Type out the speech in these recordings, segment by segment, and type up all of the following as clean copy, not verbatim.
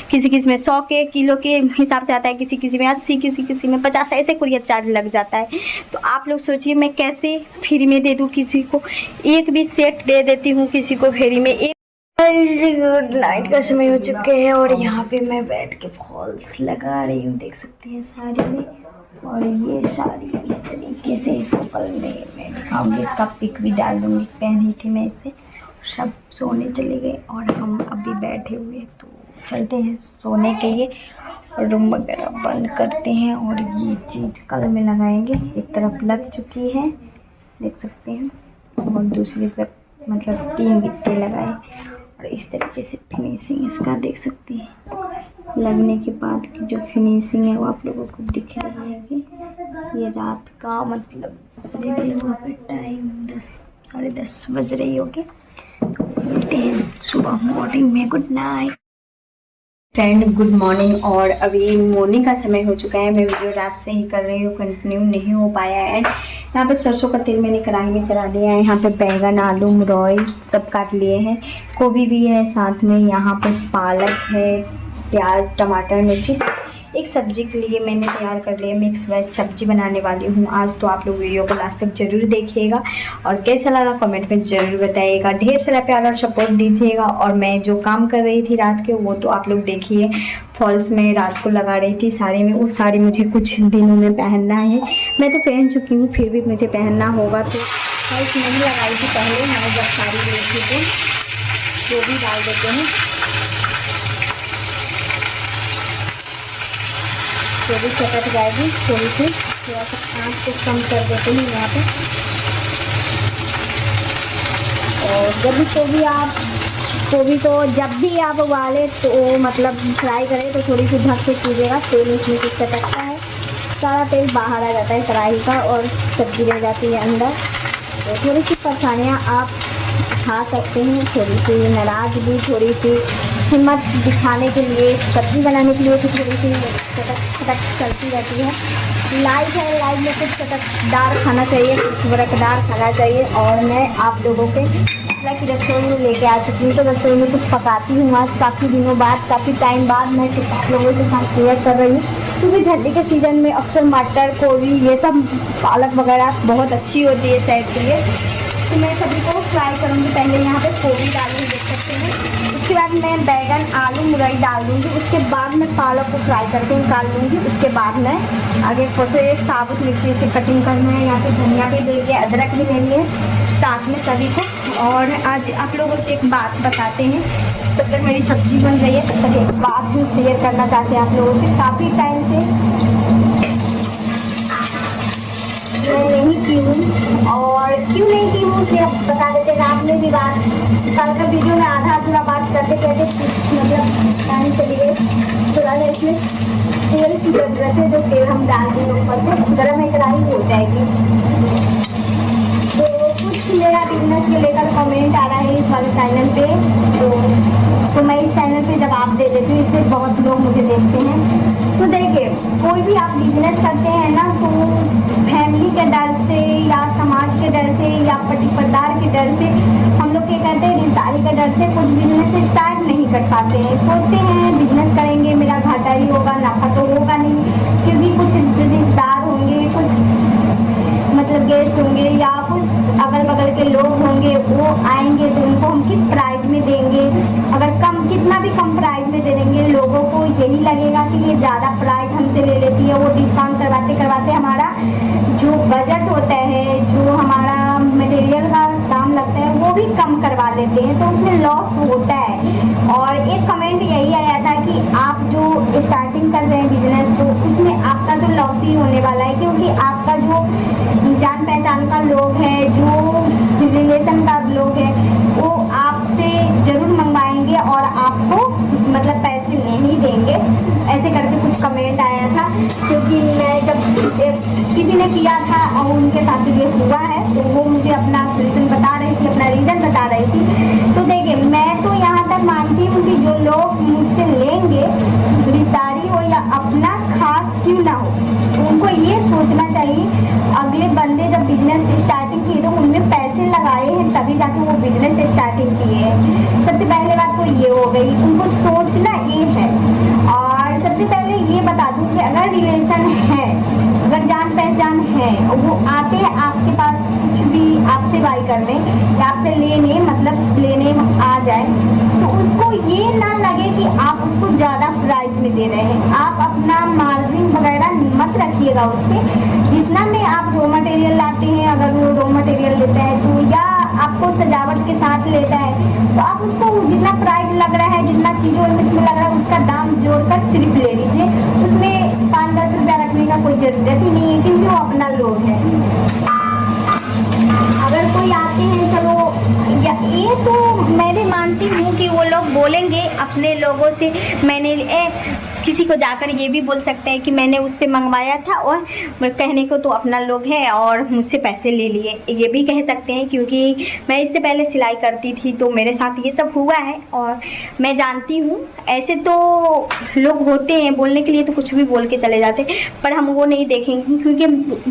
किसी किसी में 100 के किलो के हिसाब से आता है, किसी किसी में 80, किसी किसी में 50, ऐसे कुरियर चार्ज लग जाता है। तो आप लोग सोचिए मैं कैसे फ्री में दे दूँ किसी को, एक भी सेट दे देती हूँ किसी को फ्री में। एक गुड नाइट का समय हो चुके हैं और यहाँ पे मैं बैठ के फॉल्स लगा रही हूँ, देख सकते हैं साड़ी में। और ये साड़ी इस तरीके से, इसको कल मैं दिखाऊंगी, इसका पिक भी डाल दूंगी, पहनी थी मैं इसे। सब सोने चले गए और हम अभी बैठे हुए, तो चलते हैं सोने के लिए, रूम वगैरह बंद करते हैं। और ये चीज़ कल में लगाएंगे, एक तरफ लग चुकी है देख सकते हैं, और दूसरी तरफ मतलब 3 बित्ते लगाए। और इस तरीके से फिनिशिंग इसका देख सकते हैं, लगने के बाद की जो फिनिशिंग है वो आप लोगों को दिख रही है कि ये रात का मतलब देखिए वहाँ पर टाइम 10-10:30 बज रही होगी। मिलते हैं सुबह मॉर्निंग में। Good night friend, good morning. और अभी मॉर्निंग का समय हो चुका है। मैं वीडियो रात से ही कर रही हूँ, कंटिन्यू नहीं हो पाया है। यहाँ पे सरसों का तेल मैंने कढ़ाई में चढ़ा दिया है। यहाँ पे बैंगन, आलू, मुरई सब काट लिए हैं, गोभी भी है साथ में, यहाँ पे पालक है, प्याज, टमाटर, मिर्ची, एक सब्जी के लिए मैंने तैयार कर लिया। मिक्स वेज सब्जी बनाने वाली हूँ आज, तो आप लोग वीडियो को लास्ट तक जरूर देखिएगा और कैसा लगा कमेंट में ज़रूर बताइएगा। ढेर सारा प्यार और सपोर्ट दीजिएगा। और मैं जो काम कर रही थी रात के, वो तो आप लोग देखिए, फॉल्स में रात को लगा रही थी साड़ी में। वो साड़ी मुझे कुछ दिनों में पहनना है, मैं तो पहन चुकी हूँ, फिर भी मुझे पहनना होगा। तो फॉल्स नहीं लगाई थी पहले, मैं जब साड़ी ली थी तो वो भी डाल देते हैं, तो भी चटक जाएगी थोड़ी सी। थोड़ा सा आँच को कम कर देते हैं यहाँ पे। और जब भी आप उबाले तो मतलब फ्राई करें तो थोड़ी सी ढक के कीजिएगा, तेल उसमें से चटकता है, सारा तेल बाहर आ जाता है कढ़ाई का और सब्जी रह जाती है अंदर। तो थोड़ी सी परेशानियाँ आप खा सकते हैं, थोड़ी सी नाराज़गी, थोड़ी सी हिम्मत दिखाने के लिए, सब्ज़ी बनाने के लिए तो थोड़ी सी चटक चलती रहती है। लाइफ है, लाइफ में कुछ चटकदार खाना चाहिए, कुछ बरकदार खाना चाहिए। और मैं आप लोगों के की रसोई में लेके आ चुकी हूँ, तो रसोई में कुछ पकाती हूँ आज, काफ़ी दिनों बाद, काफ़ी टाइम बाद मैं कुछ आप लोगों के साथ शेयर कर रही हूँ। क्योंकि ठंडी के सीज़न में अक्सर मटर, गोभी, ये सब पालक वगैरह बहुत अच्छी होती है सेहत के लिए। तो मैं सभी को फ्राई करूँगी। पहले यहाँ पे गोभी डालूँगी, देख सकते हैं। उसके बाद मैं बैंगन, आलू, मुरई डाल दूँगी। उसके बाद मैं पालक को फ्राई करके निकाल लूँगी। उसके बाद मैं आगे से साबुत मिर्ची से कटिंग करना है। यहाँ पे धनिया भी ले लिया, अदरक भी ले लिए साथ में सभी को। और आज आप लोगों से एक बात बताते हैं, तब तक मेरी सब्जी बन रही है, तब तक एक बात भी शेयर करना चाहते हैं आप लोगों से। काफ़ी टाइम से मैं नहीं की हूँ, और क्यों नहीं की हूँ कि आप बता देते। रात में भी बात, कल का वीडियो में आधा अधूरा बात करते कहते मतलब टाइम चली गई। थोड़ा सा इसमें तेल की ज़रूरत है, जो तेल हम डाल देंगे ऊपर से, गर्म है कढ़ाई हो जाएगी। तो कुछ मेरा बिजनेस के लेकर कमेंट आ रहा है इस वाले चैनल पे, तो मैं इस चैनल पे जवाब दे देती हूँ। इससे बहुत लोग मुझे देखते हैं। तो देखिए, कोई भी आप बिजनेस करते हैं ना, तो फैमिली के डर से या समाज के डर से या पति परिवार के डर से, हम लोग क्या कहते हैं रिश्तेदारी के डर से कुछ बिजनेस स्टार्ट नहीं कर पाते हैं। सोचते हैं बिजनेस करेंगे मेरा घाटा ही होगा, नफा तो होगा नहीं, क्योंकि कुछ रिश्तेदार होंगे, कुछ मतलब गेस्ट होंगे या कुछ अगल बगल के लोग होंगे, वो आएंगे तो उनको हम किस प्राइस में देंगे। अगर कितना भी कम प्राइस में दे देंगे, लोगों को यही लगेगा कि ये ज़्यादा प्राइस हमसे ले लेती है। वो डिस्काउंट करवाते करवाते हमारा जो बजट होता है, जो हमारा मटेरियल का दाम लगता है, वो भी कम करवा लेते हैं, तो उसमें लॉस होता है। और एक कमेंट यही आया था कि आप जो स्टार्टिंग कर रहे हैं बिजनेस, तो उसमें आपका तो लॉस ही होने वाला है, क्योंकि आपका जो जान पहचान का लोग है, जो रिलेशन का लोग है, वो आपसे ज़रूर मंगवाएंगे और आपको मतलब पैसे नहीं देंगे। ऐसे करके कुछ कमेंट आया था, क्योंकि मैं जब किसी ने किया था और उनके साथ ये हुआ है, तो वो मुझे अपना सोल्यूशन बता रही थी, अपना रीज़न बता रही थी। तो देखिए, मैं तो यहाँ तक मानती हूँ कि जो लोग मुझसे लेंगे, रिश्तेदारी हो या अपना, खास क्यों ना हो, उनको ये सोचना चाहिए अगले बंदे जब बिजनेस स्टार्टिंग किए तो उनमें पैसे लगाए हैं, तभी जाके वो बिजनेस स्टार्टिंग किए हैं। सबसे पहले बात तो ये हो गई, उनको सोचना ये है सबसे पहले ये बता दूं कि अगर रिलेशन है, अगर जान पहचान है, वो आते हैं आपके पास कुछ भी आपसे बाई करने या आपसे लेने, मतलब लेने आ जाए, तो उसको ये ना लगे कि आप उसको ज़्यादा प्राइस में दे रहे हैं। आप अपना मार्जिन वगैरह मत रखिएगा उस पर। जितना में आप रॉ मटेरियल लाते हैं, अगर वो रॉ मटेरियल लेता है तो, या आपको सजावट के साथ लेता है, तो आप उसको जितना प्राइस लग रहा है, जितना चीज़ों इसमें लग रहा है, उसका दाम जोड़कर सिर्फ ले लीजिए। उसमें 5-10 रुपया रखने का कोई ज़रूरत ही नहीं है, क्योंकि वो अपना लोग है। अगर कोई आते हैं, चलो ये तो मैं भी मानती हूँ कि वो लोग बोलेंगे अपने लोगों से, मैंने किसी को जाकर ये भी बोल सकते हैं कि मैंने उससे मंगवाया था और कहने को तो अपना लोग है और मुझसे पैसे ले लिए, ये भी कह सकते हैं। क्योंकि मैं इससे पहले सिलाई करती थी तो मेरे साथ ये सब हुआ है और मैं जानती हूँ। ऐसे तो लोग होते हैं बोलने के लिए, तो कुछ भी बोल के चले जाते हैं, पर हम वो नहीं देखेंगे। क्योंकि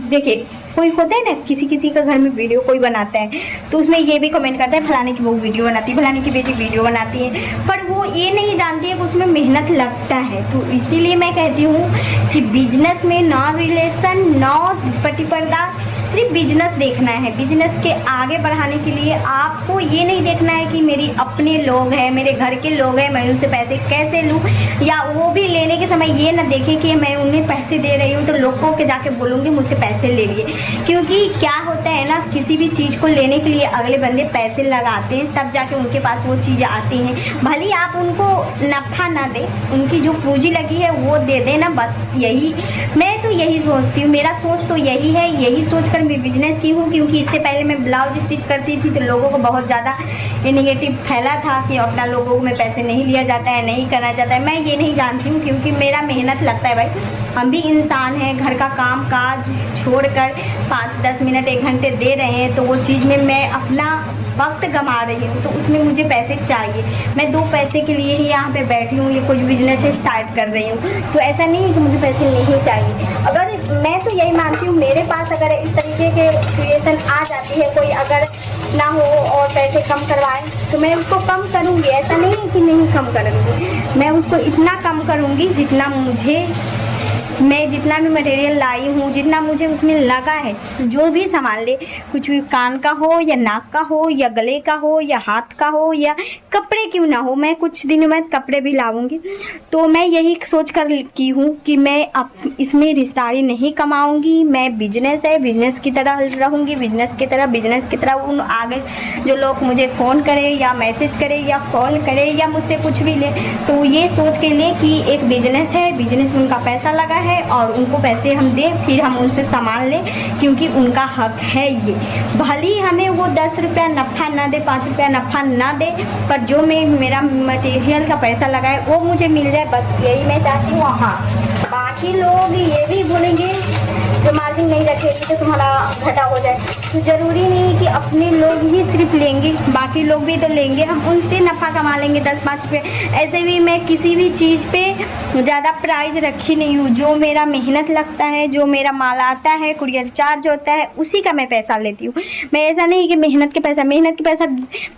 देखिए, कोई होता है ना, किसी का घर में वीडियो कोई बनाता है तो उसमें ये भी कमेंट करता है फलाने की बहू वीडियो बनाती है, फलाने की बेटी वीडियो बनाती है, पर वो ये नहीं जानती है कि उसमें मेहनत लगता है। तो इसीलिए मैं कहती हूँ कि बिजनेस में ना रिलेशन, ना पति पर्दा, सिर्फ बिजनेस देखना है। बिजनेस के आगे बढ़ाने के लिए आपको ये नहीं देखना है कि मेरी अपने लोग हैं, मेरे घर के लोग हैं, मैं उनसे पैसे कैसे लूँ, या वो भी लेने के समय ये ना देखें कि मैं उन्हें पैसे दे रही हूँ तो लोगों के जाके बोलूँगी मुझसे पैसे ले लिए। क्योंकि क्या होता है ना, किसी भी चीज़ को लेने के लिए अगले बंदे पैसे लगाते हैं, तब जाके उनके पास वो चीज़ आती हैं। भले आप उनको नफ़ा ना दें, उनकी जो पूंजी लगी है वो दे देना, बस यही मैं तो यही सोचती हूँ। मेरा सोच तो यही है, यही सोच मैं बिजनेस की हूँ। क्योंकि इससे पहले मैं ब्लाउज स्टिच करती थी तो लोगों को बहुत ज़्यादा ये नेगेटिव फैला था कि अपना लोगों में पैसे नहीं लिया जाता है, नहीं करना जाता है। मैं ये नहीं जानती हूँ, क्योंकि मेरा मेहनत लगता है भाई। हम भी इंसान हैं, घर का काम काज छोड़कर 5-10 मिनट 1 घंटे दे रहे हैं, तो वो चीज़ में मैं अपना वक्त गंवा रही हूँ, तो उसमें मुझे पैसे चाहिए। मैं 2 पैसे के लिए ही यहाँ पे बैठी हूँ, ये कुछ बिजनेस स्टार्ट कर रही हूँ। तो ऐसा नहीं है कि मुझे पैसे नहीं चाहिए। अगर मैं तो यही मानती हूँ, मेरे पास अगर इस तरीके के सिचुएशन आ जाती है, कोई अगर ना हो और पैसे कम करवाए, तो मैं उसको कम करूँगी। ऐसा नहीं है कि नहीं कम करूँगी, मैं उसको इतना कम करूँगी जितना मुझे, मैं जितना भी मटेरियल लाई हूँ, जितना मुझे उसमें लगा है, जो भी सामान ले, कुछ भी कान का हो या नाक का हो या गले का हो या हाथ का हो या कपड़े क्यों ना हो, मैं कुछ दिनों में कपड़े भी लाऊंगी। तो मैं यही सोच कर की हूँ कि मैं अब इसमें रिश्तेदारी नहीं कमाऊँगी। मैं बिजनेस है, बिजनेस की तरह रहूँगी, बिजनेस की तरह उन आगे जो लोग मुझे फ़ोन करें या मैसेज करें या कॉल करें या मुझसे कुछ भी ले, तो ये सोच के लिए कि एक बिजनेस है, बिजनेस में उनका पैसा लगा है और उनको पैसे हम दें, फिर हम उनसे सामान लें, क्योंकि उनका हक है ये। भले ही हमें वो 10 रुपया नफ़ा ना दे, 5 रुपया नफ़ा ना दे, पर जो मैं मेरा मटेरियल का पैसा लगा है वो मुझे मिल जाए, बस यही मैं चाहती हूँ। हाँ, बाकी लोग ये भी बोलेंगे जो मार्जिन नहीं रखेगी तो तुम्हारा घाटा हो जाए, तो ज़रूरी नहीं कि अपने लोग ही सिर्फ लेंगे, बाकी लोग भी तो लेंगे, हम उनसे नफ़ा कमा लेंगे 10-5 रुपये। ऐसे भी मैं किसी भी चीज़ पे ज़्यादा प्राइस रखी नहीं हूँ। जो मेरा मेहनत लगता है, जो मेरा माल आता है, कुरियर चार्ज होता है, उसी का मैं पैसा लेती हूँ। मैं ऐसा नहीं कि मेहनत के पैसा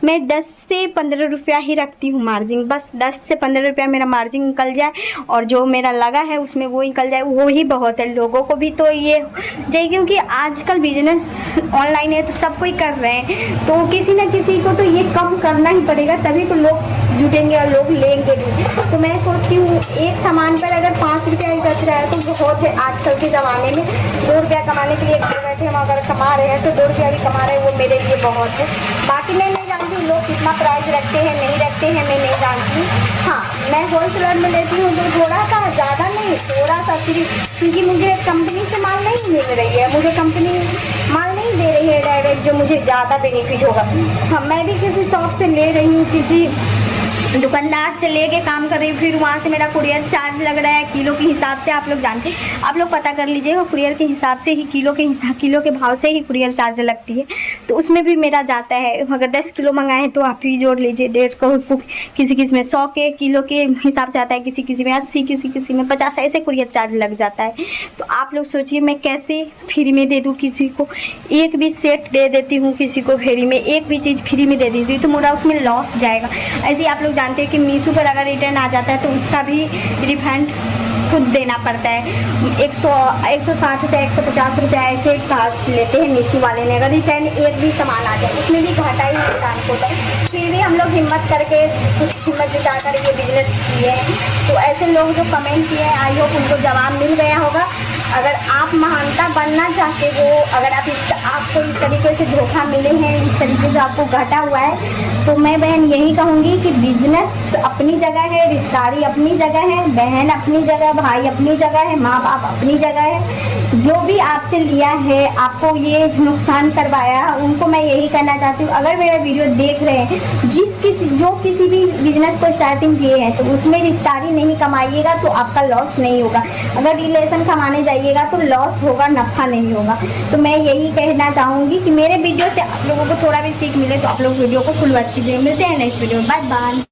मैं 10 से 15 रुपया ही रखती हूँ मार्जिन, बस 10 से 15 रुपया मेरा मार्जिन निकल जाए और जो मेरा लगा है उसमें वो निकल जाए, वो ही बहुत है। लोगों को भी तो ये चाहिए, क्योंकि आजकल बिजनेस ऑनलाइन है तो सब कोई कर रहे हैं, तो किसी न किसी को तो ये कम करना ही पड़ेगा, तभी तो लोग जुटेंगे और लोग लेंगे भी। तो मैं सोचती हूँ एक सामान पर अगर 5 रुपया ही बच रहा है तो बहुत है। आजकल के ज़माने में 2 रुपया कमाने के लिए घर बैठे हम अगर कमा रहे हैं तो 2 रुपया भी कमा रहे हैं, वो मेरे लिए बहुत है। बाकी मैं नहीं जानती हूँ लोग कितना प्राइस रखते हैं, नहीं रखते हैं, मैं नहीं जानती। हाँ, मैं होलसेलर में लेती हूँ तो थोड़ा सा, ज़्यादा नहीं, थोड़ा सा सिर्फ, क्योंकि मुझे कंपनी से माल नहीं मिल रही है, मुझे कंपनी माल नहीं दे रही है डायरेक्ट जो मुझे ज़्यादा बेनिफिट होगा। हाँ, मैं भी किसी शॉप से ले रही हूँ, किसी दुकानदार से लेके काम कर रही हूँ, फिर वहाँ से मेरा कुरियर चार्ज लग रहा है किलो के हिसाब से। आप लोग जानते हैं, आप लोग पता कर लीजिएगा, कुरियर के हिसाब से ही, किलो के भाव से ही कुरियर चार्ज लगती है, तो उसमें भी मेरा जाता है। अगर 10 किलो मंगाए तो आप ही जोड़ लीजिए, 150, किसी में 100 के किलो के हिसाब से आता है, किसी में 80, किसी में 50, ऐसे कुरियर चार्ज लग जाता है। तो आप लोग सोचिए मैं कैसे फ्री में दे दूँ किसी को, एक भी सेट दे देती हूँ किसी को फ्री में, एक भी चीज़ फ्री में दे देती हूँ तो मेरा उसमें लॉस जाएगा। ऐसे ही आप लोग जानते हैं कि मीशो पर अगर रिटर्न आ जाता है तो उसका भी रिफंड खुद देना पड़ता है। 160 रुपये 150 रुपये ऐसे काट लेते हैं मीशो वाले ने। अगर रिटर्न एक भी सामान आ जाए उसमें भी घाटा ही नुकसान होता है। फिर भी हम लोग हिम्मत करके कुछ हिम्मत जुटा कर ये बिजनेस किए हैं। तो ऐसे लोग जो कमेंट किए हैं, आई होप उनको जवाब मिल गया होगा। अगर आप महानता बनना चाहते हो, अगर आपको इस तरीके से धोखा मिले हैं, इस तरीके से आपको घाटा हुआ है, तो मैं बहन यही कहूँगी कि बिजनेस अपनी जगह है, रिश्तेदारी अपनी जगह है, बहन अपनी जगह, भाई अपनी जगह है, माँ बाप अपनी जगह है। जो भी आपसे लिया है, आपको ये नुकसान करवाया, उनको मैं यही कहना चाहती हूँ, अगर मेरा वीडियो देख रहे हैं, जो किसी भी बिजनेस को स्टार्टिंग किए हैं, तो उसमें रिश्तेदारी नहीं कमाइएगा तो आपका लॉस नहीं होगा। अगर रिलेशन कमाने जाइएगा तो लॉस होगा, नफ़ा नहीं होगा। तो मैं यही कहना चाहूँगी कि मेरे वीडियो से आप लोगों को थोड़ा भी सीख मिले तो आप लोग वीडियो को फुल वॉच कीजिए। मिलते हैं नेक्स्ट वीडियो, बाय बाय।